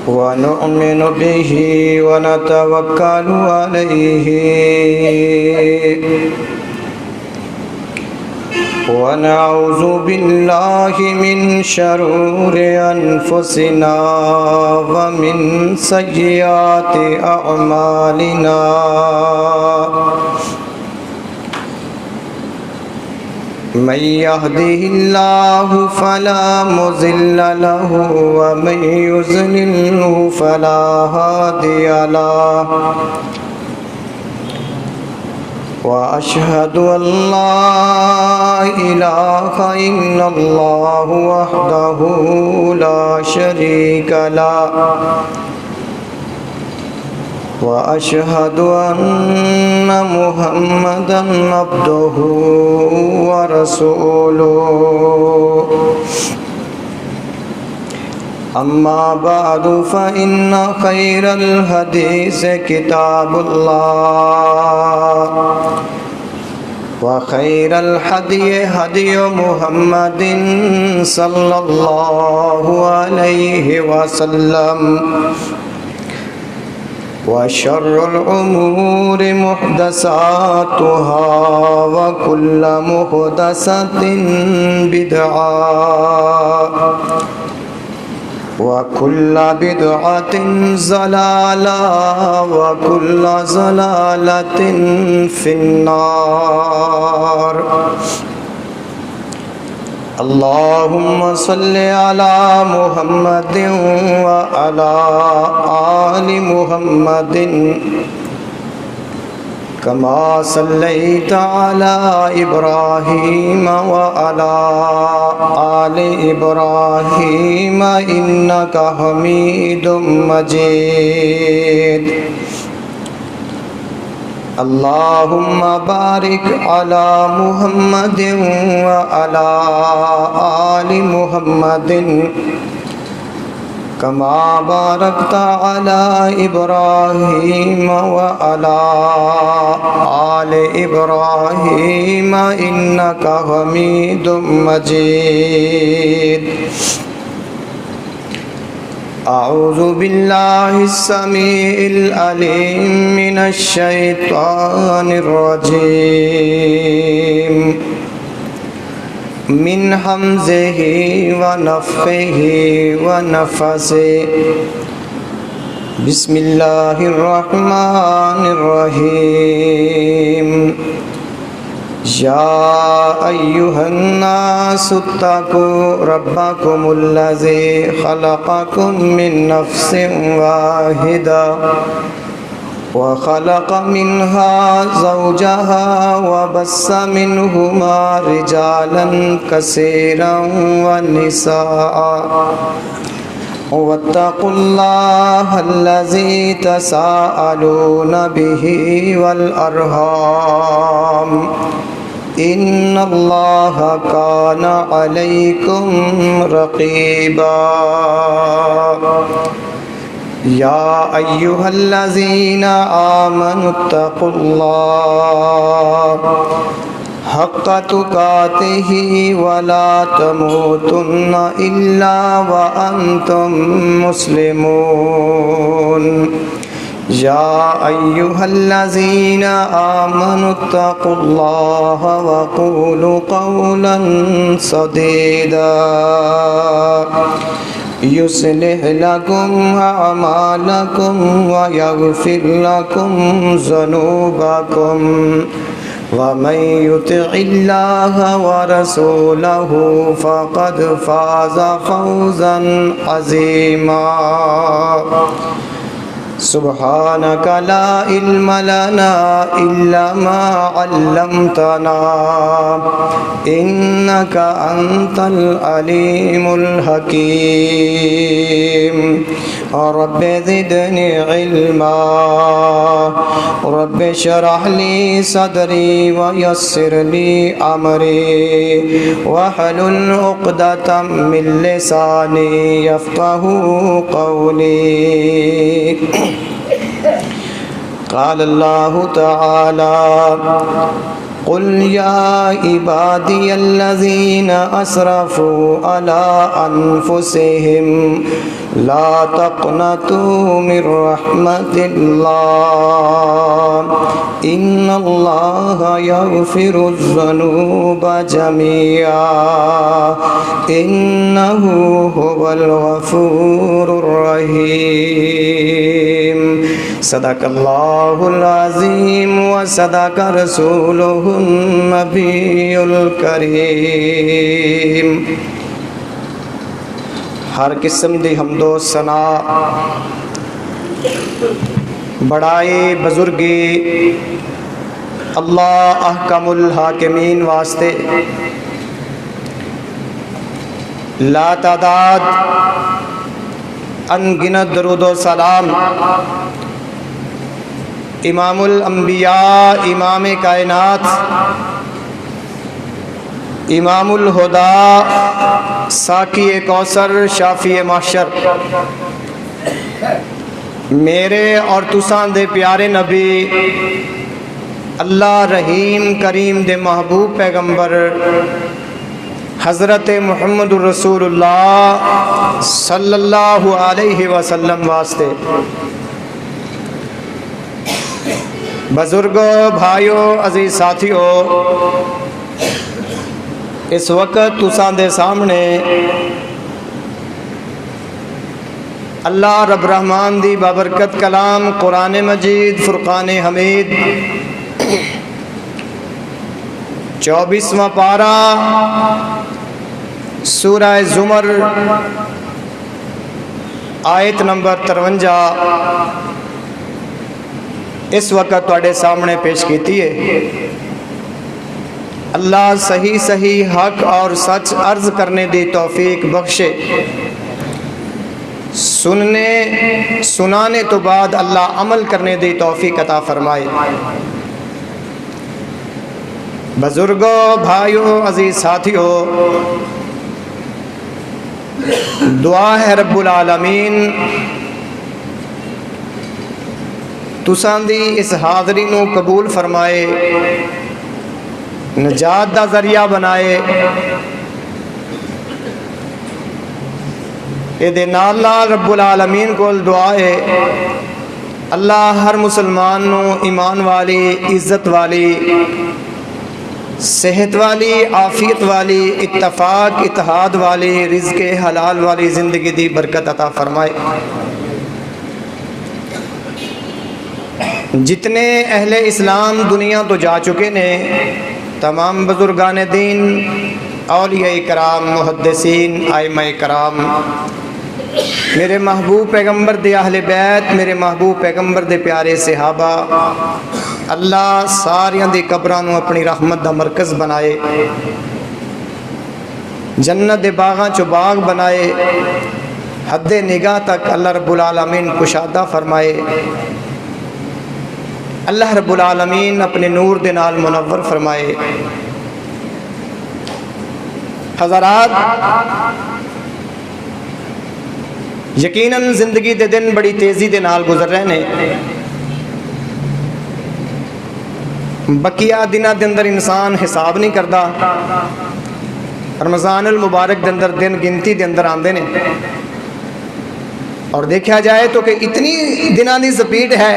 ونؤمن به ونتوكل عليه ونعوذ بالله من شرور أنفسنا ومن سيئات أعمالنا من يهده الله فلا مضل له ومن يضلله فلا هادي له وأشهد أن لا إله إلا الله وحده لا شريك له وأشهد أن محمدا عبده ورسوله أما بعد فإن خير الحديث كتاب الله وخير الهدي هدي محمد صلى الله عليه وسلم وشر الأمور محدثاتها وكل محدثة بدعة وكل بدعة ضلالة وكل ضلالة في النار اللهم صل على محمد وعلى آل محمد كما صليت على إبراهيم وعلى آل إبراهيم إنك حميد مجيد اللهم بارك على محمد وعلى آل محمد كما باركت على إبراهيم وعلى آل إبراهيم إنك حميد مجيد أعوذ بالله السميع العليم من الشيطان الرجيم من همزه ونفخه ونفثه بسم الله الرحمن الرحيم يا أيها الناس اتقوا ربكم الذي خلقكم من نفس واحدة وخلق منها زوجها وبث منهما رجالا كثيرا ونساء واتقوا الله الذي تساءلون به والأرحام إن الله كان عليكم رقيبا يا أيها الذين آمنوا اتقوا الله حق تقاته ولا تموتن إلا وأنتم مسلمون يا أيها الذين آمنوا اتقوا الله وقولوا قولا سديدا يصلح لكم أعمالكم ويغفر لكم ذنوبكم ومن يطع الله ورسوله فقد فاز فوزا عظيما سبحانك لا علم لنا إلا ما علمتنا إنك أنت العليم الحكيم رب زدني علما رب اشرح لي صدري ويسر لي أمري واحلل عقدة من لساني يفقه قولي قال الله تعالى قل يا عبادي الذين أسرفوا على أنفسهم لا تقنطوا من رحمة الله إن الله يغفر الذنوب جميعا إنه هو الغفور الرحيم صدق اللہ العظیم و صدق رسولہ النبی الکریم۔ ہر قسم دی حمد و ثنا بڑائی بزرگی اللہ احکم الحاکمین واسطے، لا تعداد انگنت درود و سلام امام الانبیاء، امام کائنات، امام الہدا، ساقی کوثر، شافی محشر، میرے اور تساں دے پیارے نبی اللہ رحیم کریم دے محبوب پیغمبر حضرت محمد رسول اللہ صلی اللہ علیہ وسلم واسطے، بزرگوں، بھائیوں، عزیز ساتھیوں، اس وقت تساں دے سامنے اللہ رب رحمان دی بابرکت کلام قرآن مجید فرقان حمید 24واں پارہ سورہ زمر آیت نمبر 53 اس وقت تواڈے سامنے پیش کیتی ہے۔ اللہ صحیح صحیح حق اور سچ عرض کرنے دی توفیق بخشے، سنانے تو بعد اللہ عمل کرنے دی توفیق عطا فرمائے۔ بزرگوں، بھائیوں، عزیز ساتھیوں، دعا ہے رب العالمین تساں دی اس حاضری نو قبول فرمائے، نجات دا ذریعہ بنائے۔ اے دے نال رب العالمین کو دعا ہے اللہ ہر مسلمان نو ایمان والی، عزت والی، صحت والی، عافیت والی، اتفاق اتحاد والی، رزق حلال والی زندگی دی برکت عطا فرمائے۔ جتنے اہل اسلام دنیا تو جا چکے نے، تمام بزرگان دین، اولیاء کرام، محدثین، ائمہ کرام، میرے محبوب پیغمبر دے اہل بیت، میرے محبوب پیغمبر دے پیارے صحابہ، اللہ ساریاں دی قبراں نو اپنی رحمت دا مرکز بنائے، جنت دے باغاں چو باغ بنائے، حد نگاہ تک اللہ رب العالمین کشادہ فرمائے، اللہ رب العالمین اپنے نور دے نال منور فرمائے۔ حضرات، یقیناً زندگی دے دن بڑی تیزی دے نال گزر رہے نے، بقیہ دنہ دے اندر انسان حساب نہیں کرتا، رمضان المبارک دے اندر دن گنتی دے اندر آندے نے، اور دیکھا جائے تو کہ اتنی دنہ دی سپیڈ ہے۔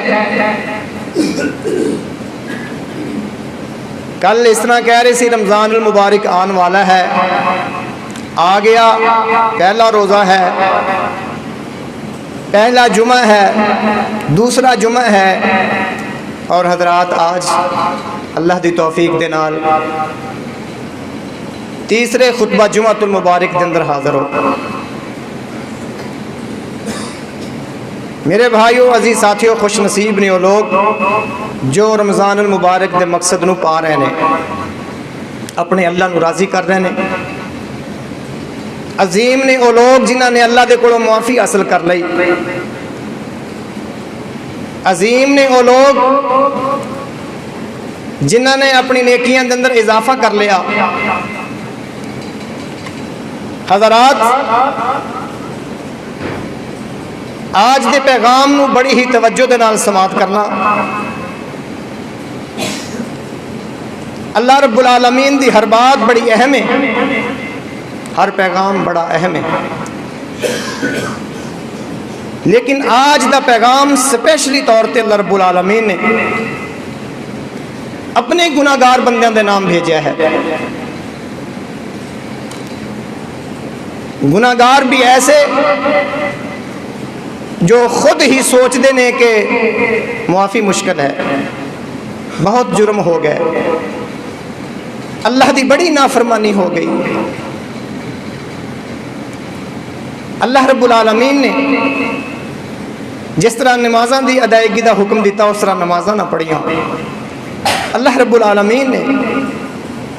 کل اس طرح کہہ رہے سی رمضان المبارک آن والا ہے، آ گیا، پہلا روزہ ہے، پہلا جمعہ ہے، دوسرا جمعہ ہے، اور حضرات آج اللہ دی توفیق دے نال تیسرے خطبہ جمعۃ المبارک دے اندر حاضر ہو۔ میرے بھائیوں، عزیز ساتھیوں، خوش نصیب نے وہ لوگ جو رمضان المبارک دے مقصد نو پا رہے ہیں، اپنے اللہ نو راضی کر رہے ہیں۔ عظیم نے وہ لوگ جنہاں نے اللہ دے کولوں معافی حاصل کر لئی۔ عظیم نے وہ لوگ جنہاں نے اپنی نیکیاں دے اندر اضافہ کر لیا۔ حضرات، آج دے پیغام نو بڑی ہی توجہ دے نال سماعت کرنا۔ اللہ رب العالمین دی ہر بات بڑی اہم ہے، ہر پیغام بڑا اہم ہے، لیکن آج دا پیغام سپیشلی طور تے اللہ رب العالمین نے اپنے گناہگار بندیاں دے نام بھیجا ہے۔ گناہگار بھی ایسے جو خود ہی سوچ دینے کہ معافی مشکل ہے، بہت جرم ہو گئے، اللہ دی بڑی نافرمانی ہو گئی۔ اللہ رب العالمین نے جس طرح نمازاں دی ادائیگی دا حکم دیتا اس طرح نمازاں نہ پڑھیاں۔ اللہ رب العالمین نے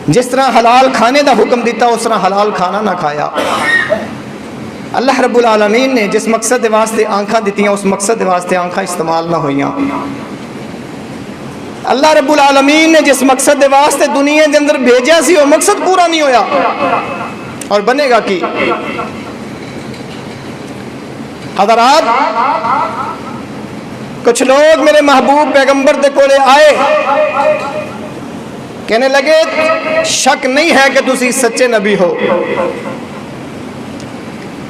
جس طرح حلال کھانے دا حکم دیتا اس طرح حلال کھانا نہ کھایا۔ اللہ رب العالمین نے جس مقصد واسطے آنکھاں دیتیاں اس مقصد واسطے آنکھاں استعمال نہ ہوئیاں۔ اللہ رب العالمین نے جس مقصد واسطے دنیا کے اندر بھیجا سی وہ مقصد پورا نہیں ہویا، اور بنے گا کی؟ حضرات، کچھ لوگ میرے محبوب پیغمبر دے کولے آئے، کہنے لگے شک نہیں ہے کہ تسی سچے نبی ہو،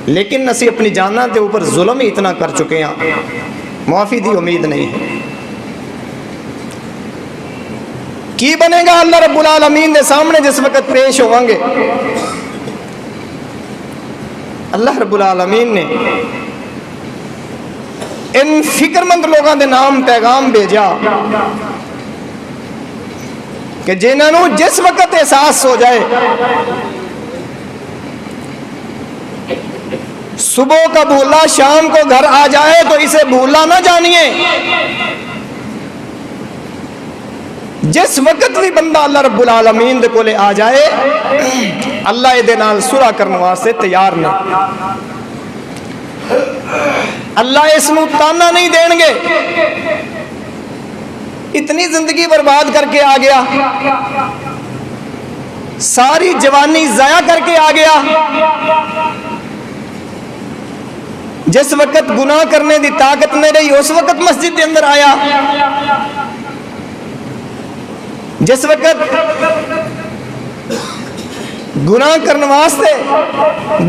لیکن اسی اپنی جاناں دے اوپر ظلم ہی اتنا کر چکے ہیں، معافی دی امید نہیں ہے۔ کی بنے گا اللہ رب العالمین دے سامنے جس وقت پیش ہوئیں گے؟ اللہ رب العالمین نے ان فکر مند لوگوں دے نام پیغام بھیجا کہ جنہوں جس وقت احساس ہو جائے صبح کا بھولا شام کو گھر آ جائے تو اسے بھولا نہ جانیے۔ جس وقت بھی بندہ اللہ رب العالمین دے کولے آ جائے اللہ دے نال صلح کرنے واسطے تیار نہیں، اللہ اس نو تانا نہیں دین گے۔ اتنی زندگی برباد کر کے آ گیا، ساری جوانی ضائع کر کے آ گیا، جس وقت گناہ کرنے دی طاقت نہیں رہی اس وقت مسجد کے اندر آیا، جس وقت گناہ کرنے واسطے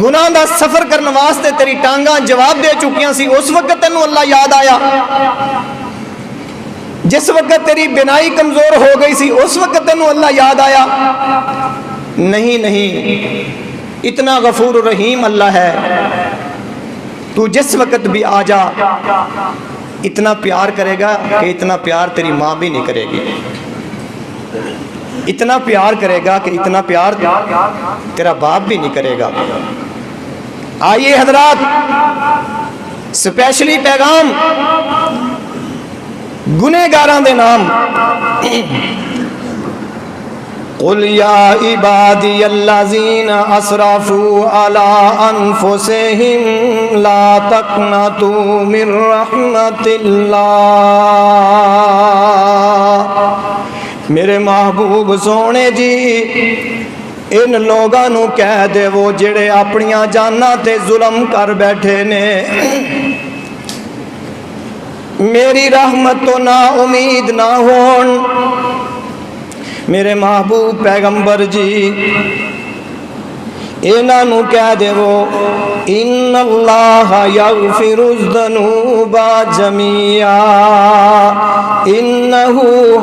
گناہ دا سفر کرنے واسطے تیری ٹانگاں جواب دے چکیاں سی اس وقت تینوں اللہ یاد آیا، جس وقت تیری بینائی کمزور ہو گئی سی اس وقت تینوں اللہ یاد آیا۔ نہیں، اتنا غفور و رحیم اللہ ہے، تو جس وقت بھی آ جا اتنا پیار کرے گا کہ اتنا پیار تیری ماں بھی نہیں کرے گی، اتنا پیار کرے گا کہ اتنا پیار تیرا باپ بھی نہیں کرے گا۔ آئیے حضرات، سپیشلی پیغام گنہگاراں دے نام۔ قل یا عبادی الذین اسرفوا علی انفسہم لا تقنطوا من رحمت اللہ۔ میرے محبوب سونے جی ان لوگاں نو کہہ دے وہ جڑے اپنیاں جاناں تے ظلم کر بیٹھے نے میری رحمت تو نا امید نہ ہون۔ میرے محبوب پیغمبر جی انہاں نو کہہ دے وہ ان اللہ یغفر الذنوب جميعا انہ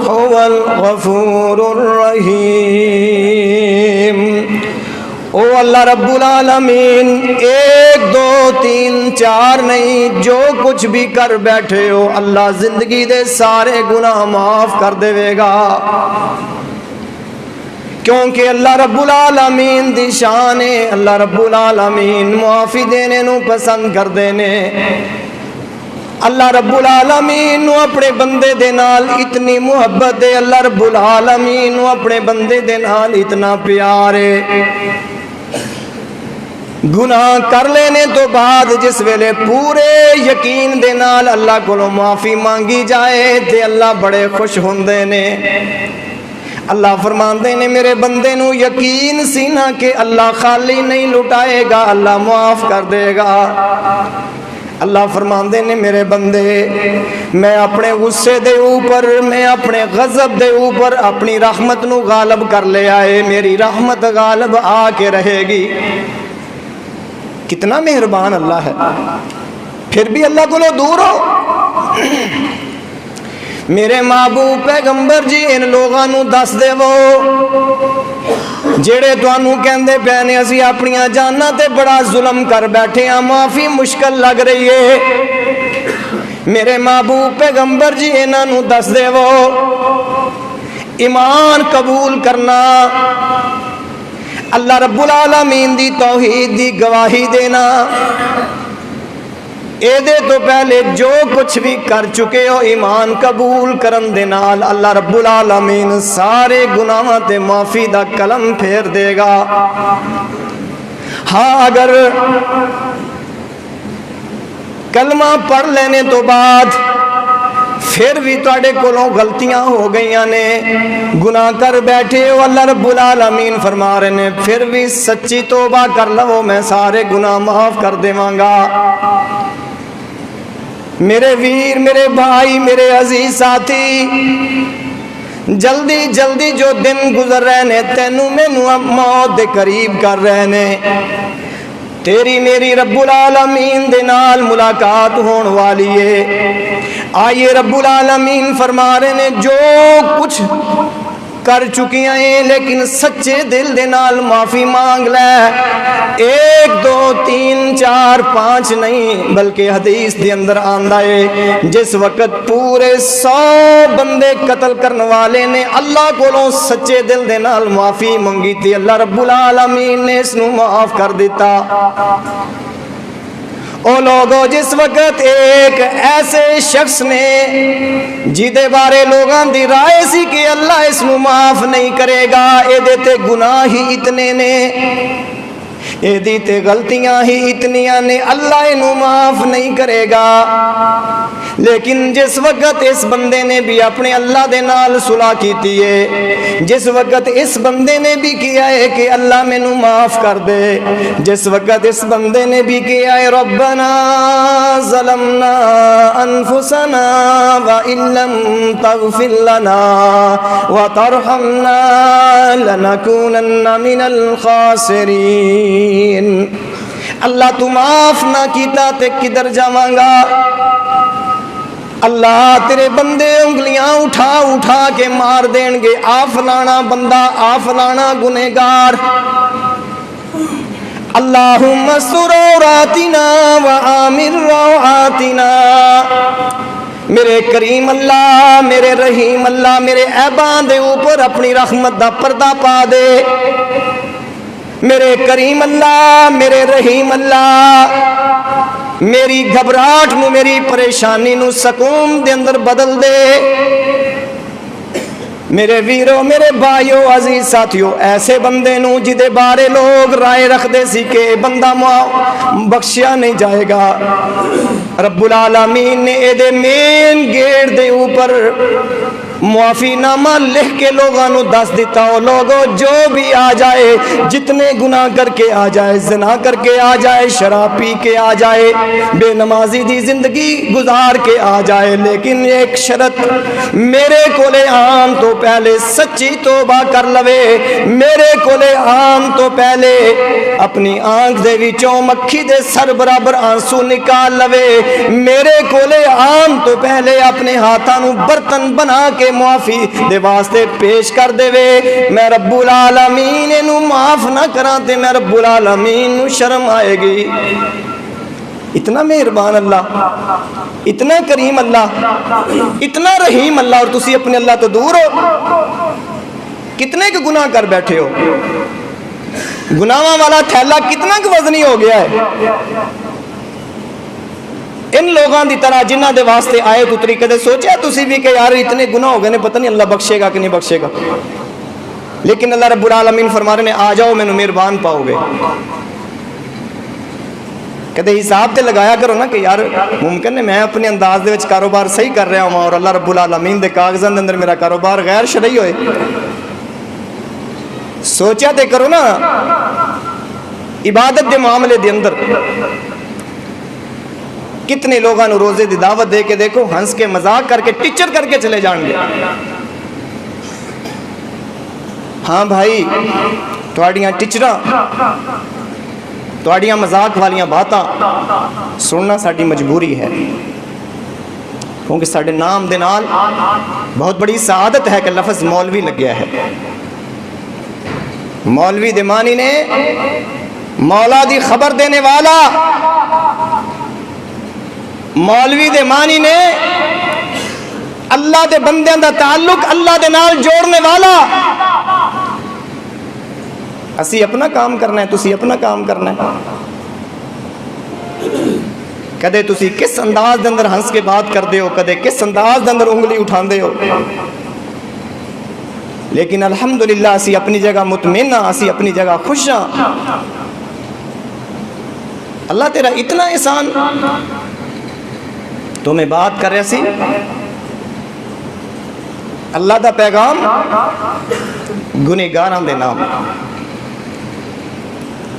هو الغفور الرحیم۔ او اللہ رب العالمین 1 2 3 4 نہیں، جو کچھ بھی کر بیٹھے ہو اللہ زندگی دے سارے گناہ معاف کر دے گا، کیونکہ اللہ رب العالمین دی شان ہے۔ اللہ رب العالمین معافی دینے نو پسند کر دینے۔ اللہ رب العالمین نو اپنے بندے دے نال اتنی محبت ہے، اللہ رب العالمین نو اپنے بندے دے نال اتنا پیار ہے۔ گناہ کر لینے تو بعد جس ویلے پورے یقین دے نال اللہ کو معافی مانگی جائے تے اللہ بڑے خوش ہوندے نے۔ اللہ فرماندے نے میرے بندے نو یقین سی نا کہ اللہ خالی نہیں لٹائے گا، اللہ معاف کر دے گا۔ اللہ فرماندے نے میرے بندے میں اپنے غصے دے اوپر میں اپنے غضب دے اوپر اپنی رحمت نو غالب کر لے آئے، میری رحمت غالب آ کے رہے گی۔ کتنا مہربان اللہ ہے، پھر بھی اللہ کو لو دور ہو۔ میرے محبوب پیغمبر جی ان لوگاں نو دس دے وہ جڑے تانوں کہندے پے نے اسی اپنیاں جاناں تے بڑا ظلم کر بیٹھے ہاں، معافی مشکل لگ رہی ہے۔ میرے محبوب پیغمبر جی انہاں نو دس دے وہ ایمان قبول کرنا، اللہ رب العالمین دی توحید دی گواہی دینا، اے دے تو پہلے جو کچھ بھی کر چکے ہو ایمان قبول کرن دے نال اللہ رب العالمین سارے گناہاں تے معافی دا قلم پھیر دے گا۔ ہاں اگر کلمہ پڑھ لینے تو بعد پھر بھی تواڈے کولوں غلطیاں ہو گئیاں نے، گناہ کر بیٹھے ہو، اللہ رب العالمین فرما رہے نے پھر بھی سچی توبہ کر لو میں سارے گناہ معاف کر دیواں گا۔ میرے ویر، میرے بھائی، میرے عزیز ساتھی، جلدی جلدی جو دن گزر رہے نے تینوں مینوں موت دے قریب کر رہے نے، تیری میری رب العالمین دے نال ملاقات ہون والی ہے۔ آئیے رب العالمین فرما رہے نے جو کچھ کر چکیاں ہیں لیکن سچے دل دے نال معافی مانگ لے، 1 2 3 4 5 نہیں بلکہ حدیث دے اندر آندا ہے جس وقت پورے 100 بندے قتل کرنے والے نے اللہ کولوں سچے دل دے نال معافی منگی تھی، اللہ رب العالمین نے اس نو معاف کر دیتا۔ او لوگو جس وقت ایک ایسے شخص نے جیدے بارے لوگاں دی رائے سی کہ اللہ اس نو معاف نہیں کرے گا، اے دیتے گناہ ہی اتنے نے، اے دیتے غلطیاں ہی اتنیاں نے، اللہ انہوں معاف نہیں کرے گا، لیکن جس وقت اس بندے نے بھی اپنے اللہ دے نال صلح کیتی ہے، جس وقت اس بندے نے بھی کیا ہے کہ اللہ میں نو معاف کر دے، جس وقت اس بندے نے بھی کیا ہے ربنا ظلمنا انفسنا وَإِن لَّمْ تَغْفِرْ لَنَا وَتَرْحَمْنَا لَنَكُونَنَّ مِنَ الْخَاسِرِينَ۔ اللہ تو معاف نہ کیتا تے کدھر جاواں گا؟ اللہ تیرے بندے انگلیاں اٹھا اٹھا کے مار دین گے، آ فلانا بندہ، آ فلانا گنہگار۔ اللہم استر عوراتنا وآمن روعاتنا، میرے کریم اللہ، میرے رحیم اللہ، میرے عیباں دے اوپر اپنی رحمت دا پردہ پا دے، میرے کریم اللہ، میرے رحیم اللہ، میری گھبراہٹ نو، میری پریشانی نو سکون دے اندر بدل دے۔ میرے ویرو، میرے بھائیو، عزیز ساتھیو، ایسے بندے نو جدے بارے لوگ رائے رکھ دے سی کہ بندہ بخشیا نہیں جائے گا، رب العالمین نے اے دے مین گیٹ دے اوپر معافی نامہ لکھ کے لوگاں نو دس دیتا ہو، لوگو جو بھی آ جائے، جتنے گناہ کر کے آ جائے، زنا کر کے آ جائے، شراب پی کے آ جائے، بے نمازی دی زندگی گزار کے آ جائے، لیکن ایک شرط، میرے کولے آن تو پہلے سچی توبہ کر لوے، میرے کولے آن تو پہلے اپنی آنکھ دے وچوں مکھی دے سر برابر آنسو نکال لوے، میرے کولے آن تو پہلے اپنے ہاتھاں نو برتن بنا کے معافی دے واسطے پیش کر دے وے، میں رب العالمین نو معاف نہ کران تے میں رب العالمین نو شرم آئے گی۔ اتنا مہربان اللہ، اتنا کریم اللہ، اتنا رحیم اللہ، اور تسی اپنے اللہ تو دور ہو، کتنے کے گناہ کر بیٹھے ہو، گناہاں والا تھیلا کتنا کہ وزنی ہو گیا ہے۔ ان لوگاں دی طرح جنہ دے واسطے آئے تو طریقے دے سوچیا تسی بھی کہ یار اتنے گناہ ہو گئے نے، پتہ نہیں اللہ بخشے گا کہ نہیں بخشے گا، لیکن اللہ رب العالمین فرما رہے نے آ جاؤ میں نو مہربان پاؤ گے۔ کہتے حساب تے لگایا کرو نا کہ یار ممکن ہے میں اپنے انداز دے وچ کاروبار صحیح کر رہا ہوں اور اللہ رب العالمین دے کاغذاں دے اندر میرا کاروبار غیر شرعی ہوئے، سوچیا تے کرو نا عبادت دے معاملے دے اندر کتنے لوگوں نے روزے دی دعوت دے کے دیکھو ہنس کے مذاق کر کے ٹیچر کر کے چلے جان گے. ہاں بھائی تواڈیاں ٹیچراں تواڈیاں مذاق والیاں باتاں سننا ساڈی مجبوری ہے، کیونکہ ساڈے نام دے نال بہت بڑی سعادت ہے کہ لفظ مولوی لگیا ہے. مولوی دے معنی نے مولا دی خبر دینے والا، مولوی دے معنی نے اللہ دے بندیاں دا تعلق اللہ دے نال جوڑنے والا. اسی اپنا کام کرنا ہے، تسی اپنا کام کرنا ہے. کدے تسی کس انداز دے اندر ہنس کے بات کر دے ہو، کدے کس انداز دے اندر انگلی اٹھان دے ہو، لیکن الحمدللہ اسی اپنی جگہ مطمئن ہاں، اسی اپنی جگہ خوش ہاں. اللہ تیرا اتنا احسان. تو میں بات کر رہا سی اللہ دا پیغام گنہگاراں دے نام.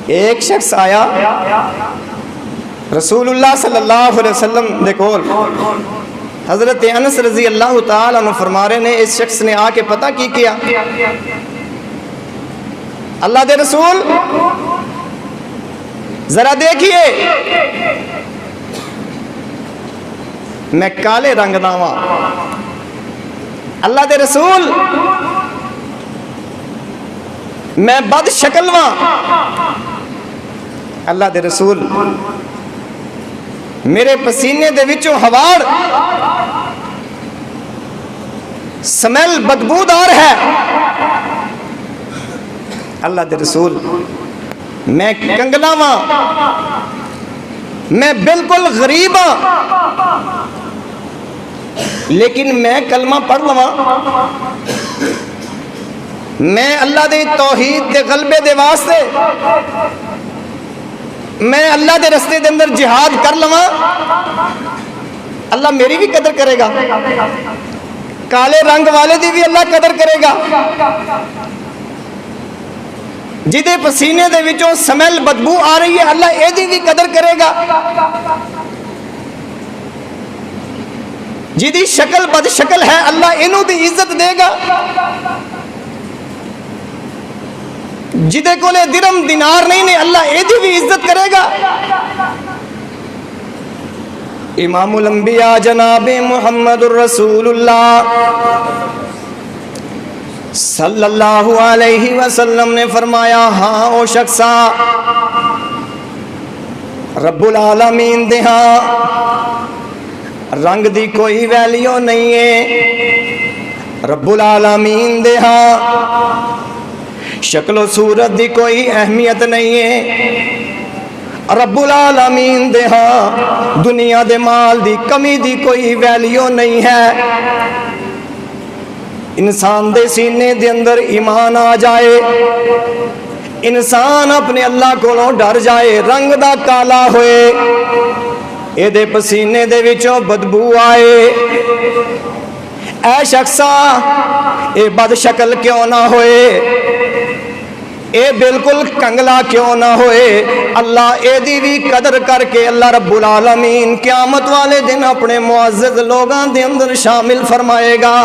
ایک شخص آیا رسول اللہ صلی اللہ علیہ وسلم دے کول، حضرت انس رضی اللہ تعالیٰ عنہ فرما رہے نے اس شخص نے آ کے پتہ کی کیا، اللہ دے رسول ذرا دیکھیے میں کالے رنگ دا ہاں، اللہ دے رسول میں بد شکل ہاں، اللہ دے رسول میرے پسینے دے وچوں ہواڑ سمیل بدبودار ہے، اللہ دے رسول میں کنگلا ہاں، میں بالکل غریب ہاں، لیکن میں کلمہ پڑھ لواں، میں اللہ دے توحید دے غلبے دے واسطے میں اللہ دے رستے دے اندر جہاد کر لواں، اللہ میری بھی قدر کرے گا، کالے رنگ والے دی بھی اللہ قدر کرے گا، جدے پسینے دے وچوں سمیل بدبو آ رہی ہے اللہ اے دی بھی قدر کرے گا، جدی شکل بد شکل ہے اللہ انہوں دی عزت دے گا، جدے کو لے درم دینار نہیں نے اللہ اے دی بھی عزت کرے گا. امام الانبیاء جناب محمد الرسول اللہ صلی اللہ علیہ وسلم نے فرمایا ہاں او شخصا رب العالمین دے ہاں رنگ دی کوئی ویلیو نہیں ہے، رب العالمین دے ہاں شکل و صورت دی کوئی اہمیت نہیں ہے، رب العالمین دے ہاں دنیا دے مال دی کمی دی کوئی ویلیو نہیں ہے. انسان دے سینے دے اندر ایمان آ جائے، انسان اپنے اللہ کو ڈر جائے، رنگ دا کالا ہوئے، اے دے پسینے دے وچوں بدبو آئے، اے شخصا اے بد شکل کیوں نہ ہوئے، اے بالکل کنگلا کیوں نہ ہوئے، اللہ اے دی بھی قدر کر کے اللہ رب العالمین قیامت والے دن اپنے معزز لوگاں دے اندر شامل فرمائے گا.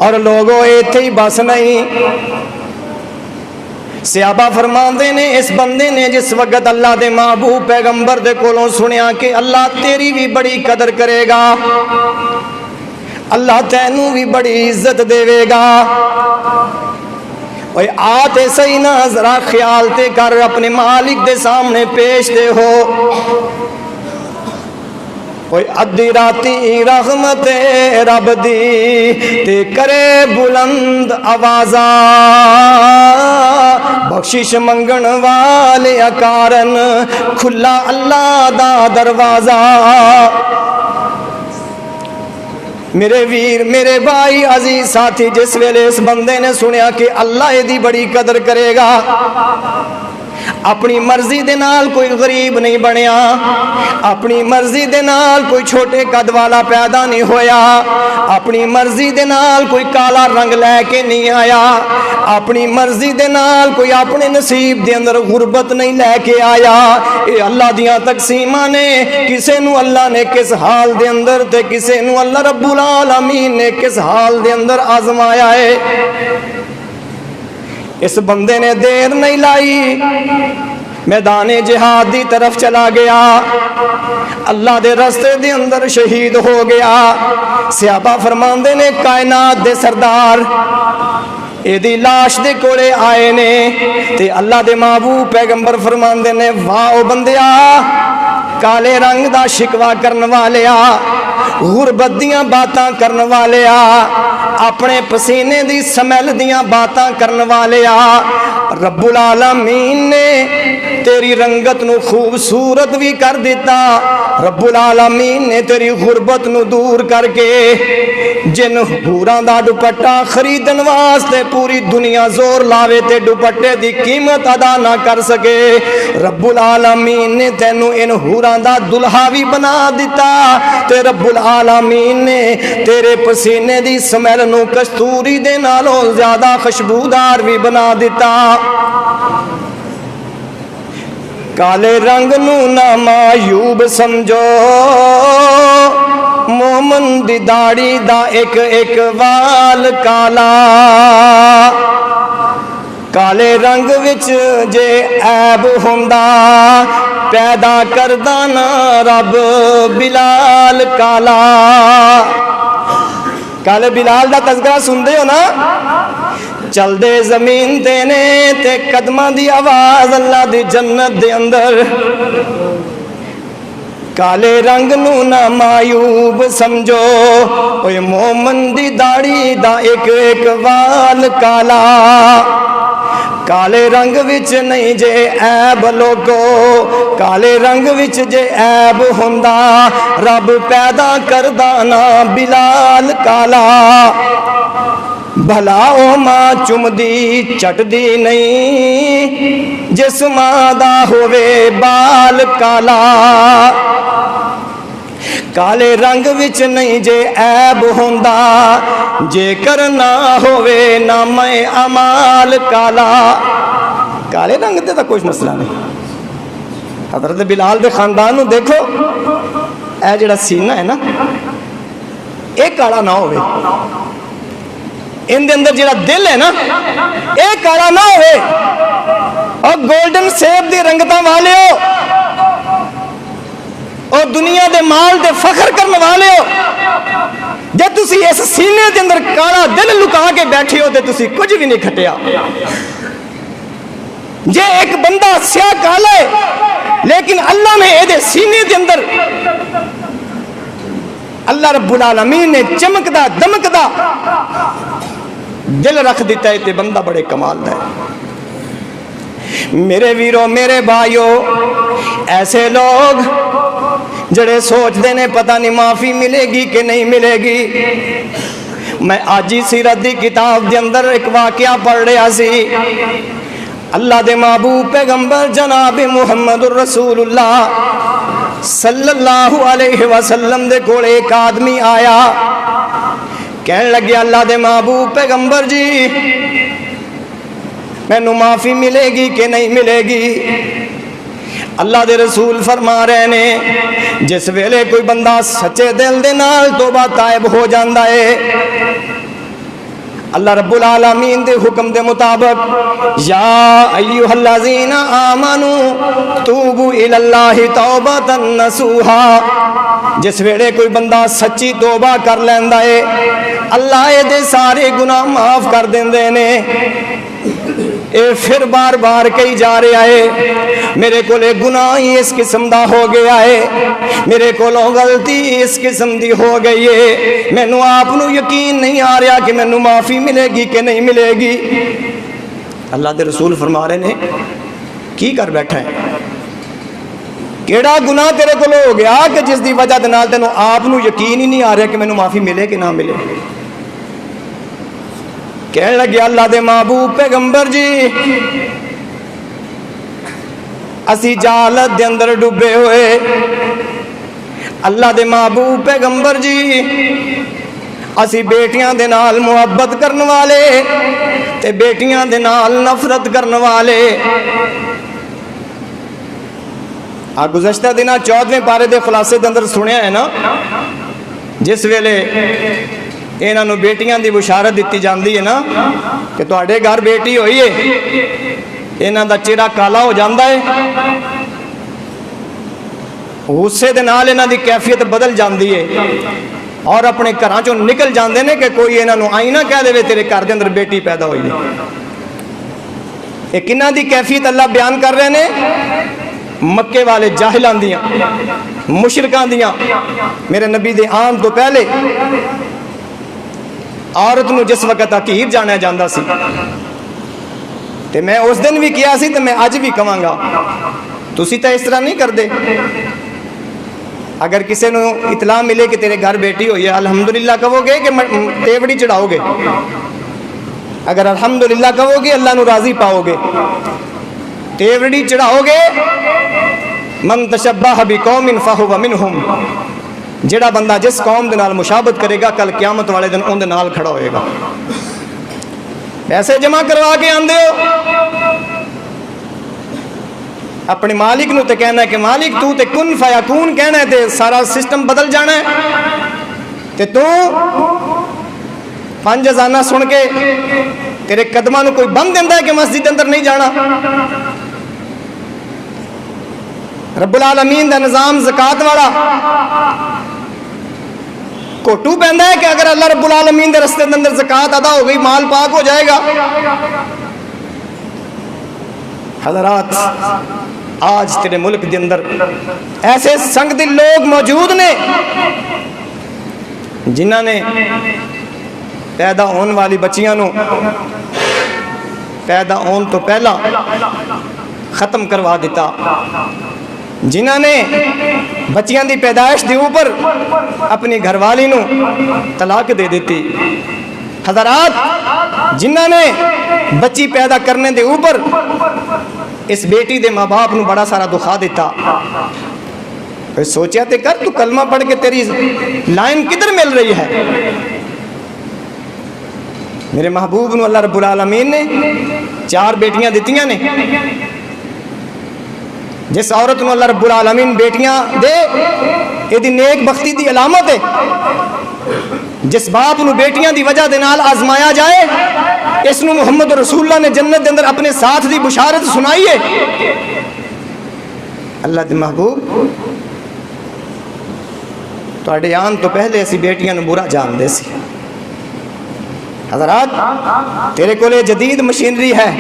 اور لوگوں ایتھے ہی بس نہیں، صحابہ فرماندے نے اس بندے نے جس وقت اللہ دے محبوب پیغمبر دے کولوں سنیا کہ اللہ تیری بھی بڑی قدر کرے گا، اللہ تینوں بھی بڑی عزت دے گا، اوے آتے صحیح نہ ذرا خیال تے کر اپنے مالک دے سامنے پیش دے ہو، اوے ادھی راتی رحمت رب دی تے کرے بلند آوازاں، بخشش منگن والے کارن کھلا اللہ دا دروازہ. میرے ویر میرے بھائی عزیز ساتھی جس ویلے اس بندے نے سنیا کہ اللہ دی بڑی قدر کرے گا، اپنی مرضی دے نال کوئی غریب نہیں بنیا، اپنی مرضی دے نال کوئی چھوٹے قد والا پیدا نہیں ہویا، اپنی مرضی دے نال کوئی کالا رنگ لے کے نہیں آیا، اپنی مرضی دے نال کوئی اپنے نصیب دے اندر غربت نہیں لے کے آیا۔ اے اللہ دیاں تقسیماں نے، کسے نو اللہ نے کس حال دے اندر تے کسے نو اللہ رب العالمین نے کس حال دے اندر آزمایا ہے۔ اس بندے نے دیر نہیں لائی، میدان جہاد دی طرف چلا گیا، اللہ دے رستے دے اندر شہید ہو گیا۔ صحابہ فرماندے نے کائنات دے سردار اے دی لاش دے کولے آئے نے تے اللہ دے محبوب پیغمبر فرماندے نے واہ بندیا، کالے رنگ دا شکوا کرن والیا، غربت دیاں باتاں کرن والیا، اپنے پسینے دی سمیل دیاں باتاں کرن والیا، رب العالمین نے تیری رنگت نو خوبصورت بھی کر دیتا، رب العالمین نے تیری غربت نو دور کر کے جن حوراں دا دوپٹہ خریدن واسطے پوری دنیا زور لاوے تے دوپٹے دی قیمت ادا نہ کر سکے، رب العالمین نے تینو ان حوراں دا دلہا بھی بنا دیتا تے رب العالمین نے تیرے پسینے دی سمیل نو کستوری دے نالوں زیادہ خوشبودار بھی بنا دیتا۔ کالے رنگ نو نہ معیوب سمجھو، مومن دی داڑی دا ایک ایک وال کالا، کالے رنگ وچ جے عیب ہوندا پیدا کردا نا رب بلال کالا۔ کالے بلال دا تذکرہ سندے ہو نا، چل دے زمین تے نے تے قدمہ دی آواز اللہ دی جنت دے اندر، کالے رنگ نو نہ معیوب سمجھو، اوے مومن دی داڑی دا ایک ایک وال کالا، کالے رنگ وچ نہیں جے عیب لوگو، کالے رنگ وچ جے عیب ہوندا رب پیدا کردا نا بلال کالا۔ بھلا او ماں چم دی چٹ دی نہیں، جس ماں دا ہووے بال کالا، کالے رنگ وچ نہیں جے عیب ہوندا، جے کرنا ہووے نام اعمال کالا۔ کالے رنگ دے تا کوئی مسئلہ نہیں۔ حضرت بلال دے خاندان نو دیکھو، اے جڑا سینہ ہے نا، ایک کالا نہ ہوئے، ان دے اندر جڑا دل ہے نا ایک کالا نہ ہوئے، اور گولڈن سیب دی رنگتاں والے ہو، اور دنیا دے مال دے فخر کرنے والے ہو، جے تسی اس سینے دے اندر کالا دل لکا کے بیٹھے ہو تے تسی کچھ بھی نہیں کھٹیا۔ جے ایک بندہ سیاہ کالا ہے لیکن اللہ نے اے دے سینے دے اندر اللہ رب العالمین نے چمکدا دمکدا دل رکھ دیتا ہے تے بندہ بڑے کمال دا ہے۔ میرے ویرو میرے بھائیو، ایسے لوگ جڑے سوچ دینے پتہ نہیں معافی ملے گی کہ نہیں ملے گی۔ میں آجی سیرت دی کتاب دے اندر ایک واقعہ پڑھ رہا سی، اللہ دے محبوب پیغمبر جناب محمد الرسول اللہ صلی اللہ علیہ وسلم دے کول ایک آدمی آیا، کہنے لگے اللہ دے محبوب پیغمبر جی مینو معافی ملے گی کہ نہیں ملے گی؟ اللہ دے رسول فرما رہے نے جس ویلے کوئی بندہ سچے دل دے نال توبہ تائب ہو جاندا ہے، اللہ رب العالمین دے حکم دے مطابق یا ایھا الذین آمنوا توبوا الی اللہ توبۃ نصوحا، جس ویلے کوئی بندہ سچی توبہ کر لیندا ہے اللہ اے دے سارے گناہ معاف کر دیندے نے۔ اے پھر بار بار کہی جا رہا ہے میرے کو لے گناہ ہی اس قسم دا ہو گیا ہے، میرے کو لو غلطی اس قسم دی ہو گئی ہے، میں نو آپ نو یقین نہیں آ رہا کہ میں نو معافی ملے گی کہ نہیں ملے گی۔ اللہ دے رسول فرما رہے نے کی کر بیٹھا ہے، کیڑا گناہ تیرے کو ہو گیا کہ جس دی وجہ دے نال تینوں آپ نو یقین ہی نہیں آ رہا کہ میں نو معافی ملے کہ نہ ملے؟ کہنے لگے اللہ دے محبوب پیغمبر جی اسی جہالت دے اندر ڈوبے ہوئے اللہ دے محبوب پیغمبر جی اسی بیٹیاں دے نال محبت کرن والے تے بیٹیاں دے نال نفرت کرن والے گزشتہ دن 14ویں پارے دے خلاصے دے اندر سنیا ہے نا جس ویلے انہاں نوں بیٹیاں دی بشارت دتی جاندی ہے نا کہ تواڈے گھر بیٹی ہوئی ہے انہاں دا چہرہ کالا ہو جاندا ہے غصے دے نال انہاں دی کیفیت بدل جاندی ہے اور اپنے گھراں چوں نکل جاندے نے کہ کوئی انہاں نوں آئی نہ کہہ دے تیرے گھر دے اندر بیٹی پیدا ہوئی ہے یہ کنہاں دی کیفیت اللہ بیان کر رہے نے مکے والے جاہلاں دیاں مشرکاں دیاں میرے نبی دے آن تو پہلے عورت نو جس وقت حقیر جانا جاندا سی تے میں اس دن بھی کیا سی تے میں اج بھی کہاں گا تسی تے اس طرح نہیں کردے اگر کسی نو اطلاع ملے کہ تیرے گھر بیٹی ہوئی ہے الحمدللہ کہو گے کہ تیوڑی چڑھاؤ گے اگر الحمدللہ کہو گے اللہ نو راضی پاؤ گے تیوڑی چڑھاؤ گے من تشبہ بقوم فہو منہم جڑا بندہ جس قوم دے نال مشابہت کرے گا کل قیامت والے دن ان دے نال کھڑا ہوئے گا پیسے جمع کروا کے آندے ہو اپنے مالک نو تے کہنا ہے کہ مالک تو تے کن فیکون کہنا ہے تے سارا سسٹم بدل جانا ہے تے تو 5 اذاناں سن کے تیرے قدماں نو کوئی بند دیندا ہے کہ مسجد اندر نہیں جانا رب العالمین دا نظام زکات والا کوٹو پہندا ہے کہ اگر اللہ رب العالمین دے رستے دے اندر زکات ادا ہو گئی مال پاک ہو جائے گا حضرات آج تیرے ملک دے اندر ایسے سنگ دل لوگ موجود نے جنہاں نے پیدا ہون والی بچیاں نو پیدا ہون تو پہلا ختم کروا دیتا جنہاں نے بچیاں دی پیدائش دے اوپر اپنی گھر والی نو طلاق دے دیتی حضرات جنہاں نے بچی پیدا کرنے دے اوپر اس بیٹی دے ماں باپ نو بڑا سارا دکھا دیتا سوچیا تے کر تو کلمہ پڑھ کے تیری لائن کدھر مل رہی ہے میرے محبوب نو اللہ رب العالمین نے 4 بیٹیاں دیتیاں نے جس عورت نو اللہ رب العالمین بیٹیاں دے یہ دی نیک بختی دی علامت ہے جس باپ نو بیٹیاں دی وجہ دے نال آزمایا جائے اس نو محمد رسول اللہ نے جنت دے اندر اپنے ساتھ دی بشارت سنائی ہے اللہ دے محبوب تو اڈے آن تو پہلے ایسی بیٹیاں نو برا جان دے سی حضرات تیرے کولے جدید مشینری ہے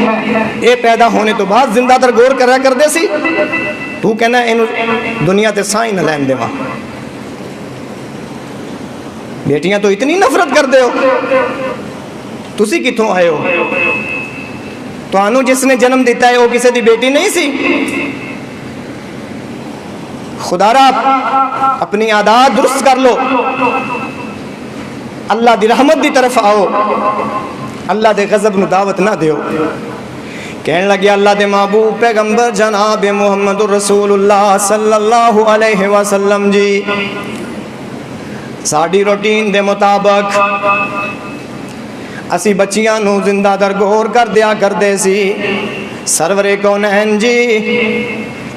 اے پیدا ہونے تو بعد زندہ در غور کرا کر دے سی تو کہنا انہوں دنیا تے سائیں نہ لین دے وہاں بیٹیاں تو اتنی نفرت کر دے ہو تسی کتوں آئے ہو تو آنو جس نے جنم دیتا ہے وہ کسی دی بیٹی نہیں سی خدا را اپنی عادات درست کر لو اللہ دی رحمت دی طرف آؤ اللہ دے غضب نو دعوت نہ دیو کہنے لگے اللہ دے محبوب پیغمبر جناب محمد رسول اللہ صلی اللہ علیہ وسلم جی ساڑی روٹین دے مطابق اسی بچیاں نو زندہ درگور کر دیا کر دے سی سرور کونین جی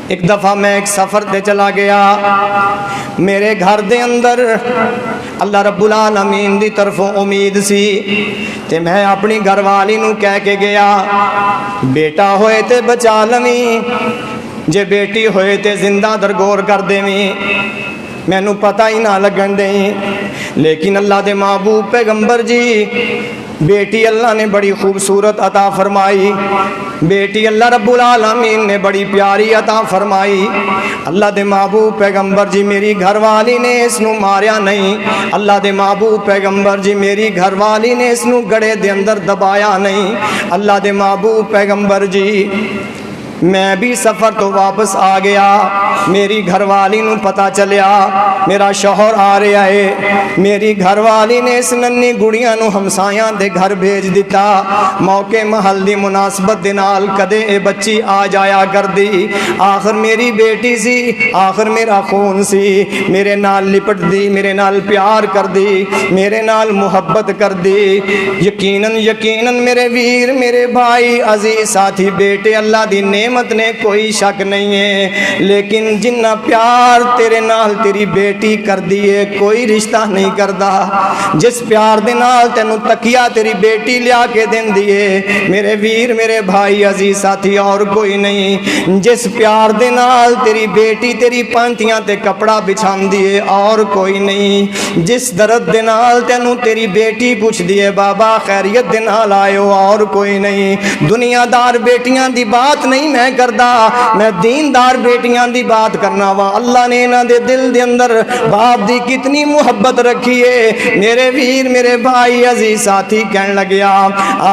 ایک دفعہ میں ایک سفر دے چلا گیا میرے گھر دے اندر اللہ رب العالمین دی طرفوں امید سی تے میں اپنی گھر والی نو کہہ کے گیا بیٹا ہوئے تے بچا لویں جے بیٹی ہوئے تے زندہ درگور کر دیویں میں نو پتہ ہی نہ لگن دیں لیکن اللہ دے محبوب پیغمبر جی بیٹی اللہ نے بڑی خوبصورت عطا فرمائی بیٹی اللہ رب العالمین نے بڑی پیاری عطا فرمائی اللہ دے محبوب پیغمبر جی میری گھر والی نے اس نو ماریا نہیں اللہ دے محبوب پیغمبر جی میری گھر والی نے اس نو گڑے دے اندر دبایا نہیں اللہ دے محبوب پیغمبر جی میں بھی سفر تو واپس آ گیا. میری گھر والی نو پتا چلیا میرا شوہر آ رہا ہے. میری گھر والی نے اس ننی گڑیاں نو ہمسایاں دے گھر بھیج دیتا. موقع محل دی مناسبت دے نال کدے اے بچی آ جایا کر دی. آخر میری بیٹی سی, آخر میرا خون سی, میرے نال لپٹ دی, میرے نال پیار کر دی, میرے نال محبت کر دی. یقیناً یقیناً میرے ویر, میرے بھائی, عزیز ساتھی, بیٹے اللہ دی نعمت نے کوئی شک نہیں ہے, لیکن جنہ پیار تیرے نال تیری بیٹی کر دیے کوئی رشتہ نہیں کردا. جس پیار دے نال تینوں تکیا تیری بیٹی لیا کے دین دیے میرے ویر, میرے بھائی, عزیز ساتھی, اور کوئی نہیں. جس پیار دے نال تیری بیٹی تیری پانتیاں تے کپڑا بچھان دیے اور کوئی نہیں. جس درد دے نال تینوں تیری بیٹی پوچھ دیے بابا خیریت دے نال آئے ہو اور کوئی نہیں. دنیا دار بیٹیاں دی بات نہیں میں کردا, میں دیندار بیٹیاں دی بات کرنا وا. اللہ نے انہاں دے دل دے اندر باپ دی کتنی محبت رکھی ہے. میرے ویر, میرے بھائی, عزیز ساتھی, کہن لگیا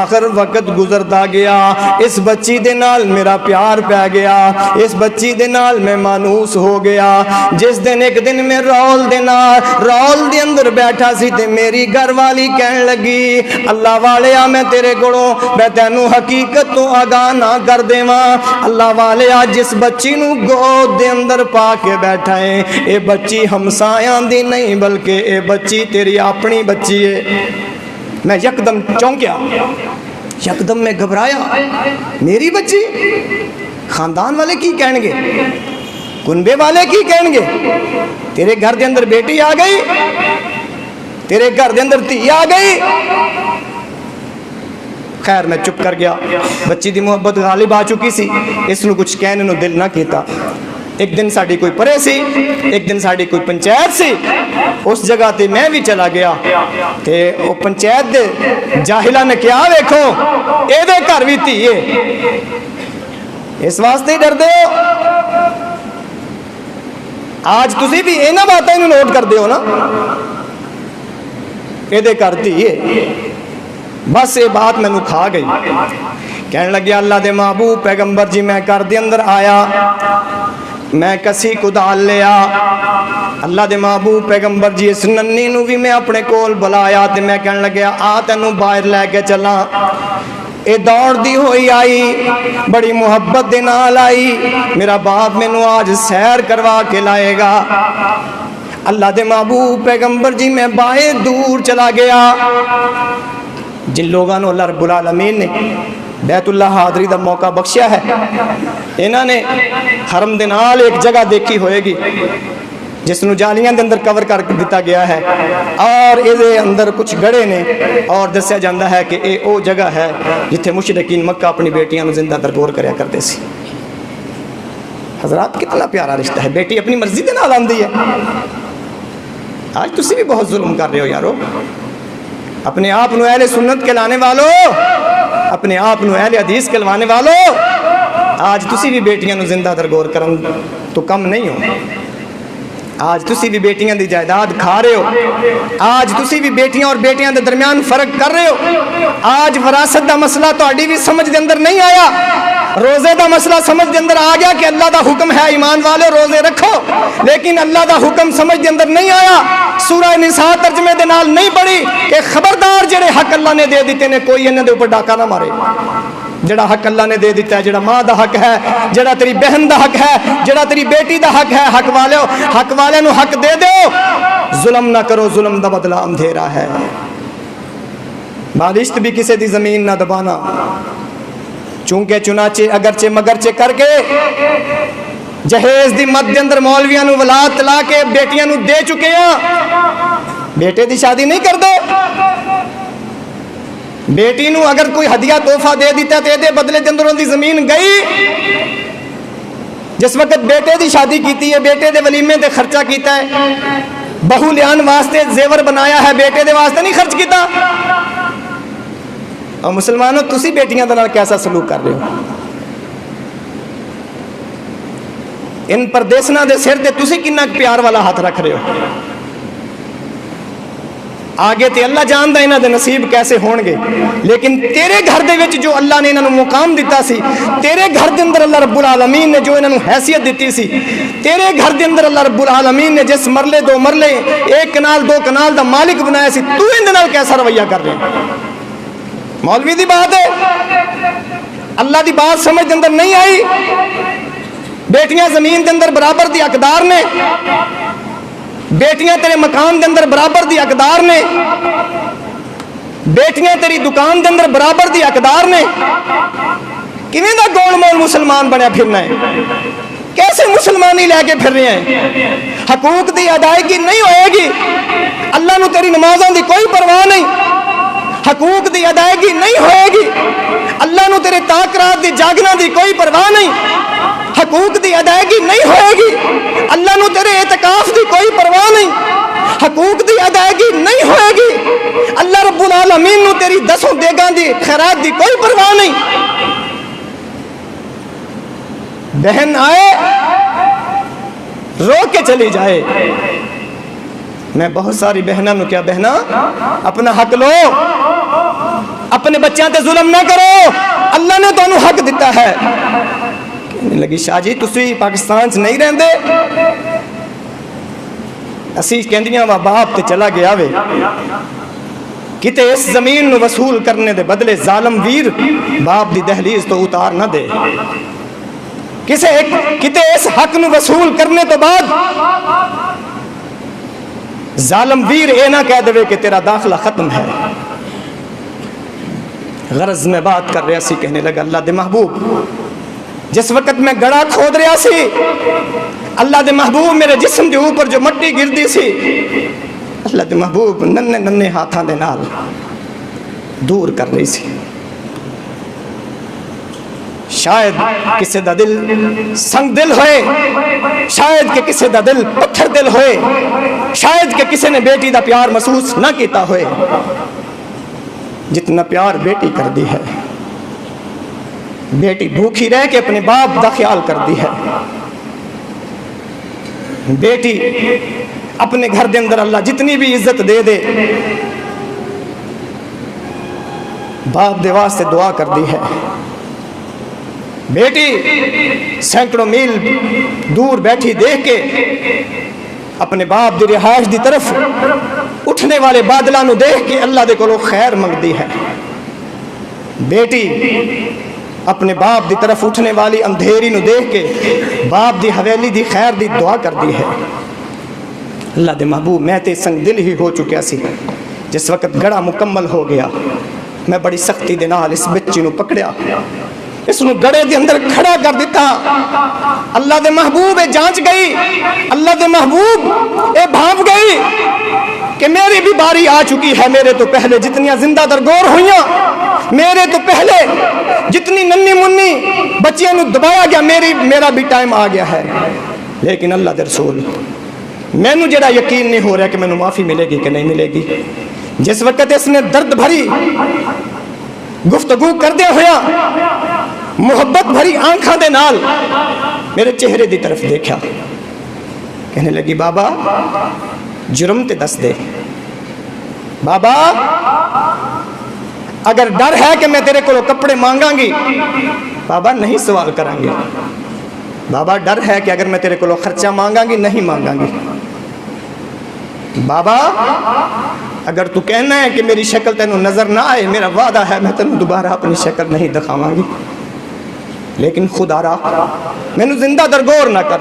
آخر وقت گزرتا گیا, اس بچی دے نال میرا پیار پہ گیا, اس بچی دے نال میں مانوس ہو گیا. جس دن ایک دن میں رول دے اندر بیٹھا سی تے میری گھر والی کہن لگی اللہ والیا میں تیرے کولوں میں تینوں حقیقت تو آگاہ نہ کر دیواں. اللہ والیا جس بچی نو گود دے اندر پا کے بیٹھا ہے اے بچی ہمسایاں دی نہیں بلکہ اے بچی تیری اپنی بچی ہے. میں یکدم چونکیا, یکدم میں گھبرایا. میری بچی, خاندان والے کی کہیں گے, کنبے والے کی کہیں گے, تیرے گھر دے اندر بیٹی آ گئی, تیرے گھر دے اندر تھی آ گئی. خیر میں چپ کر گیا. بچی دی محبت غالب آ چکی سی, اس نو کچھ کہنے نو دل نہ کیتا. ایک دن ساڑی کوئی پرے سی, ایک دن ساڑی کوئی پنچایت سی, اس جگہ تے میں بھی چلا گیا تے وہ پنچایت دے جاہلہ نے کیا ویکھو اے دے گھر بھی تھی ہے, اس واسطے ہی ڈر دے ہو. آج تسی بھی اے نہ باتیں نوٹ کر دے ہو نا, اے دے گھر تھی ہے. بس یہ بات میں نو کھا گئی. کہنے لگیا اللہ دے محبوب پیغمبر جی میں گھر دے اندر آیا, میں کسی کو ڈال لیا. اللہ دے محبوب پیغمبر جی اس ننی نو بھی میں اپنے کول بلایا تے میں کہنے لگیا آ تینوں باہر لے کے چلا. اے دوڑ دی ہوئی آئی, بڑی محبت دے نال آئی, میرا باپ میں نو آج سیر کروا کے لائے گا. اللہ دے محبوب پیغمبر جی میں باہر دور چلا گیا. جن لوگوں نے اللہ رب العالمین نے بیت اللہ حاضری دا موقع بخشیا ہے انہوں نے حرم دے نال ایک جگہ دیکھی ہوئے گی جس نو جالیاں دے اندر کور کر دیتا گیا ہے, اور اے دے اندر کچھ گڑے نے, اور دسیا جاندہ ہے کہ اے او جگہ ہے جتھے مشرکین مکہ اپنی بیٹیاں نو زندہ درگور کریا کرتے سی. حضرات کتنا پیارا رشتہ ہے, بیٹی اپنی مرضی دے نال آندی ہے. آج تسی بھی بہت ظلم کر رہے ہو یارو. اپنے آپ نو اہل سنت کہلانے والو, اپنے آپ نو اہل حدیث کہلوانے والو, آج تسی بھی بیٹیاں نو زندہ درگور کرن تو کم نہیں ہو. آج تسی بھی بیٹیاں دی جائیداد کھا رہے ہو, آج تسی بھی بیٹیاں اور بیٹیاں دے درمیان فرق کر رہے ہو. آج وراثت دا مسئلہ تہاڈی بھی سمجھ دے اندر نہیں آیا, روزے دا مسئلہ سمجھ دے اندر آ گیا کہ اللہ دا حکم ہے ایمان والے روزے رکھو, لیکن اللہ دا حکم سمجھ دے اندر نہیں آیا. سورہ نساء ترجمے دے نال نہیں پڑھی کہ خبردار جڑے حق اللہ نے دے دیتے نے کوئی انہاں دے اوپر ڈاکا نہ مارے. جڑا حق اللہ نے دے دیتا ہے, جڑا ماں دا حق ہے, جڑا تیری بہن دا حق ہے, جڑا تیری بیٹی دا حق ہے, حق والے نو حق دے دو. ظلم نہ کرو, ظلم دا بدلہ اندھیرا ہے. بالشت بھی کسی دی زمین نہ دبانا, چونکہ چنانچہ اگرچہ مگرچہ کر کے جہیز دی مد دے اندر مولویاں نو ولاد تلا کے بیٹیاں نو دے چکے ہیں, بیٹے دی شادی نہیں کر دے. بیٹی نو اگر کوئی ہدیہ تحفہ دے دیتا تے دے بدلے دے اندر دی زمین گئی. جس وقت بیٹے دی شادی کیتی ہے, بیٹے دے ولیمے تے خرچہ کیتا ہے, بہو لیان واسطے زیور بنایا ہے, بیٹے دے واسطے نہیں خرچ کیتا. اور مسلمانوں تسی بیٹیاں دے نال کیسا سلوک کر رہے ہو؟ ان پردیسنا دے سر تے تسی کنا پیار والا ہاتھ رکھ رہے ہو. آگے تے اللہ جاندا انہاں دے نصیب کیسے ہون گے، لیکن تیرے گھر دے وچ جو اللہ نے انہاں نوں مقام دتا سی، تیرے گھر دے اندر اللہ رب العالمین نے جو انہاں نوں حیثیت دتی سی، تیرے گھر دے اندر اللہ رب العالمین نے جس مرلے دو مرلے 1 کنال 2 کنال دا مالک بنایا سی، تو ان دے نال کیسا رویہ کر رہے ہیں؟ مولوی دی بات ہے، اللہ دی بات سمجھ دے اندر نہیں آئی۔ بیٹیاں زمین دے اندر برابر دی حقدار نے، بیٹیاں تیرے مکان دے اندر برابر دی حقدار نے، بیٹیاں تیری دکان دے اندر برابر دی حقدار نے، کیویں دا گول مول مسلمان بنیا پھرنا ہے؟ کیسے مسلمانی لے کے پھر رہے ہیں؟ حقوق دی ادائیگی نہیں ہوئے گی، اللہ نو تیری نمازاں دی کوئی پرواہ نہیں، حقوق دی ادائیگی نہیں ہوئے گی، اللہ نو تیرے تاک رات دی جاگنا دی کوئی پرواہ نہیں، حقوق دی ادائیگی نہیں ہوئے گی، اللہ نو تیرے اعتکاف دی کوئی پرواہ نہیں، حقوق دی ادائیگی نہیں ہوئے گی، اللہ رب العالمین نو تیری 10 دیگاں دی خیرات دی کوئی پرواہ نہیں۔ بہن آئے رو کے چلی جائے، میں بہت ساری بہنوں نو کیا بہنا اپنا حق لو، اپنے بچیاں تے ظلم نہ کرو، اللہ نے تانوں حق دیتا ہے۔ کہنے لگی شاہ جی تسی پاکستان چ نہیں رہندے؟ اسی کہندیاں وا باپ تے چلا گیا وے، کتے اس زمین نو وصول کرنے دے بدلے ظالم ویر باپ دی دہلیز تو اتار نہ دے، کتے اس حق نو وصول کرنے تو بعد ظالم ویر اے نہ کہہ دے کہ تیرا داخلہ ختم ہے۔ غرض میں بات کر رہا سی، کہنے لگا اللہ دے محبوب جس وقت میں گڑا کھود رہا سی، اللہ دے محبوب میرے جسم دے اوپر جو مٹی گردی سی، اللہ دے محبوب ننے ننے ہاتھاں دے نال دور کر رہی سی۔ شاید کسی دا دل سنگ دل ہوئے، شاید کہ کسی دا دل پتھر دل ہوئے، شاید کہ کسی نے بیٹی دا پیار محسوس نہ کیتا ہوئے جتنا پیار بیٹی کر دی ہے۔ بیٹی بھوکھی رہ کے اپنے باپ دا خیال کر دی ہے، بیٹی اپنے گھر دے اندر اللہ جتنی بھی عزت دے دے باپ دے واسطے دعا کر دی ہے۔ بیٹی سینکڑوں میل دور بیٹھی دیکھ کے اپنے باپ دی رہائش دی طرف اٹھنے والے بادلاں نو دیکھ کے اللہ دے کولوں خیر منگدی ہے۔ بیٹی اپنے باپ دی طرف اٹھنے والی اندھیری نو دیکھ کے باپ دی حویلی دی خیر دی دعا کر دی ہے۔ اللہ دے محبوب میں تے سنگ دل ہی ہو چکیا سی، جس وقت گڑا مکمل ہو گیا میں بڑی سختی دے نال اس بچی نو پکڑیا، اس نو گڑے دے اندر کھڑا کر دیتا۔ اللہ دے محبوب اے جانچ گئی، اللہ دے محبوب اے بھانپ گئی کہ میری بھی باری آ چکی ہے، میرے تو پہلے جتنیاں زندہ درگور ہوئیاں، میرے تو پہلے جتنی ننی منی بچیاں نو دبایا گیا، میرا بھی ٹائم آ گیا ہے۔ لیکن اللہ دے رسول میں نو جڑا یقین نہیں ہو رہا کہ میں نو معافی ملے گی کہ نہیں ملے گی۔ جس وقت اس نے درد بھری گفتگو کردے ہویا محبت بھری آنکھاں دے نال میرے چہرے دی طرف دیکھا، کہنے لگی بابا جرم تے دس دے، بابا اگر ڈر ہے کہ میں تیرے کو کپڑے مانگاں گی بابا نہیں سوال کریں گے، بابا ڈر ہے کہ اگر میں تیرے کو خرچہ مانگاں گی نہیں مانگاں گی، بابا اگر تو کہنا ہے کہ میری شکل تینوں نظر نہ آئے میرا وعدہ ہے میں تینوں دوبارہ اپنی شکل نہیں دکھاواں گی، لیکن خدا را میں نو زندہ درگور نہ کر۔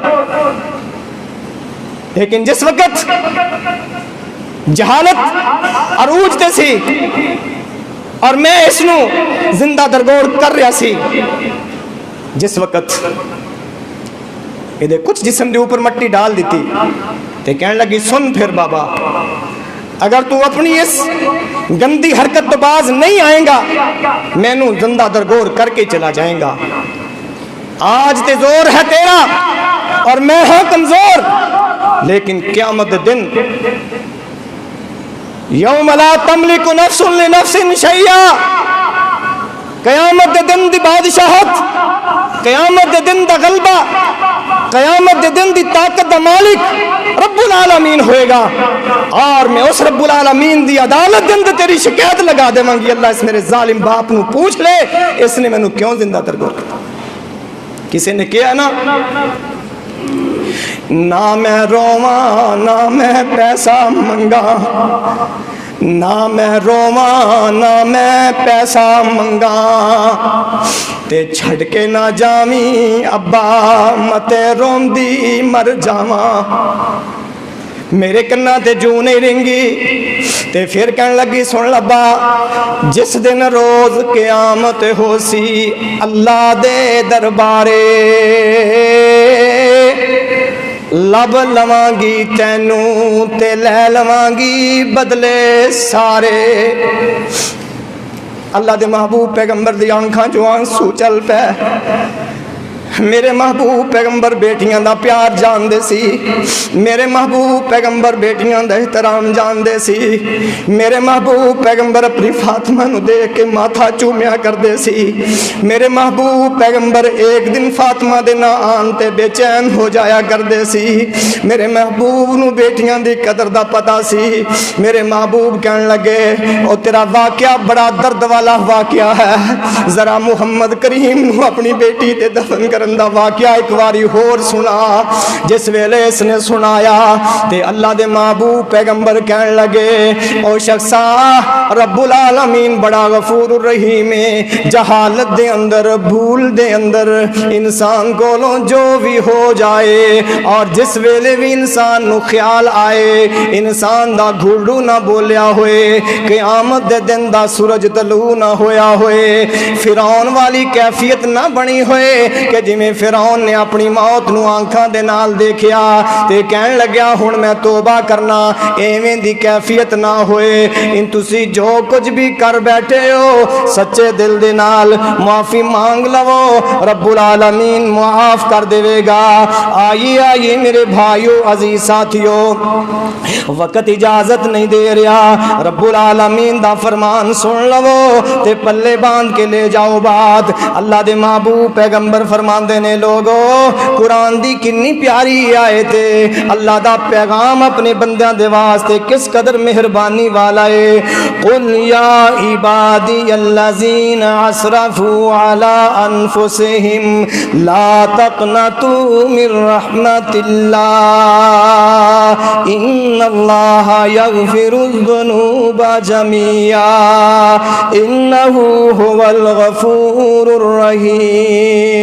لیکن جس وقت جہالت عروج تے سی اور میں اس نو زندہ درگور کر رہا سی، جس وقت یہ کچھ جسم دے اوپر مٹی ڈال دیتی تے کہنے لگی سن پھر بابا اگر تو اپنی اس گندی حرکت تو باز نہیں آئیں گا میں نو زندہ درگور کر کے چلا جائیں گا۔ آج تے زور ہے تیرا اور میں ہوں کمزور، لیکن قیامت دن یوم لا تملک نفس لنفس شیئا، قیامت دن دی بادشاہت، قیامت دن دا غلبہ، قیامت دن دی طاقت دا مالک رب العالمین العالمین ہوئے گا اور میں اس رب العالمین دی عدالت دے اندر تیری شکایت لگا دے منگی اللہ اس میرے ظالم باپ نو پوچھ لے اس نے مینوں کیوں زندہ ترگور کیا. کسی نے کیا نا نہ میں روواں نہ میں پیسہ منگا نہ میں روواں نہ میں پیسہ منگا تے چھڑ کے نہ جاویں ابا متے روندی مر جاواں. میرے کنا تے جو نہیں رنگی تے پھر کہنے لگی سن لبا جس دن روز قیامت ہو سی اللہ دے دربارے لب لواں گی تینوں تے لے لواں گی بدلے سارے. اللہ دے محبوب پیغمبر دی آنکھاں جو آنسو چل پے. میرے محبوب پیغمبر بیٹیاں دا پیار جان دے سی. میرے محبوب پیغمبر بیٹیاں دا احترام جان دے سی. میرے محبوب پیغمبر اپنی فاطمہ نو دیکھ کے ماتھا چومیا کر دے سی. میرے محبوب پیغمبر ایک دن فاطمہ دے نہ آن تے بے چین ہو جایا کر دے سی. میرے محبوب نو بیٹیاں دی قدر دا پتا سی. میرے محبوب کہنے لگے او تیرا واقعہ بڑا درد والا واقعہ ہے, ذرا محمد کریم نو اپنی بیٹی تے دفن کر دا واقعہ ایک واری ہور سنا. جس ویلے اس نے سنایا تے اللہ دے محبوب پیغمبر کہنے لگے او شخصا رب العالمین بڑا غفور الرحیم ہے. جہالت دے اندر بھول دے اندر انسان کولوں جو بھی ہو جائے اور جس ویلے بھی انسان نو خیال آئے انسان دا گھوڑو نہ بولیا ہوئے قیامت دے دن دا سورج طلوع نہ ہویا ہوئے فرعون والی کیفیت نہ بنی ہوئے کہ جی میں فرعون نے اپنی موت نو آنکھاں دے نال دیکھیا تے کہن لگیا ہن میں توبہ کرنا ایویں دی کیفیت نہ ہوئے. ان تسی جو کچھ بھی کر بیٹھے ہو سچے دل دے نال معافی مانگ لو رب العالمین معاف کر دے گا. آئیے میرے بھائیو عزیز ساتھیو وقت اجازت نہیں دے رہا. رب العالمین دا فرمان سن لو تے پلے باندھ کے لے جاؤ بات. اللہ دے محبوب پیغمبر فرمان دینے لوگو قرآن دی کنی پیاری آئے تے اللہ دا پیغام اپنے بندیاں دے واسطے کس قدر مہربانی والا ہے. قل یا عبادی الذین اسرفوا علی انفسہم لا تقنطوا من رحمت اللہ ان اللہ یغفر الذنوب جميعا انہ هو الغفور الرحیم.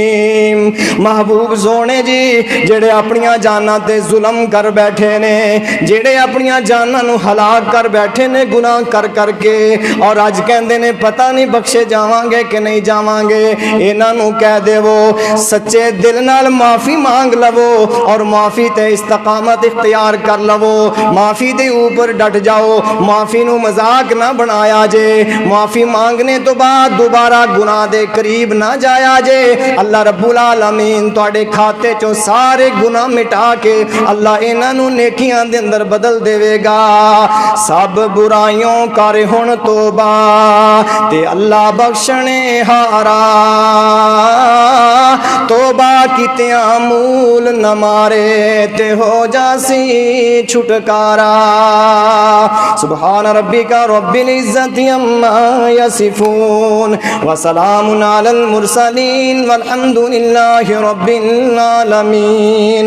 محبوب سونے جی جڑے اپنیاں جاناں تے ظلم کر بیٹھے نے جڑے اپنیاں جاناں نو ہلاک کر بیٹھے نے گناہ کر کر کے اور اج کہندے نے پتہ نہیں بخشے جاواں گے کہ نہیں جاواں گے. انہاں نو کہہ دیو سچے دل نال معافی مانگ لو اور معافی تے استقامت اختیار کر لو. معافی دے اوپر ڈٹ جاؤ. معافی نو مذاق نہ بنایا جے. معافی مانگنے تو بعد دوبارہ گناہ دے قریب نہ جایا جے. اللہ رب العالمین تواڈے کھاتے چوں سارے گناہ مٹا کے اللہ انہاں نو نیکیاں دے اندر بدل دے گا. سب برائیوں کر ہن توبہ تے اللہ بخشنے ہارا توبہ کیتیاں مول نہ مارے تے ہو جاسی چھٹکارا. سبحان ربک رب العزت عما یصفون وسلام علی المرسلین والحمد للہ رب العالمین.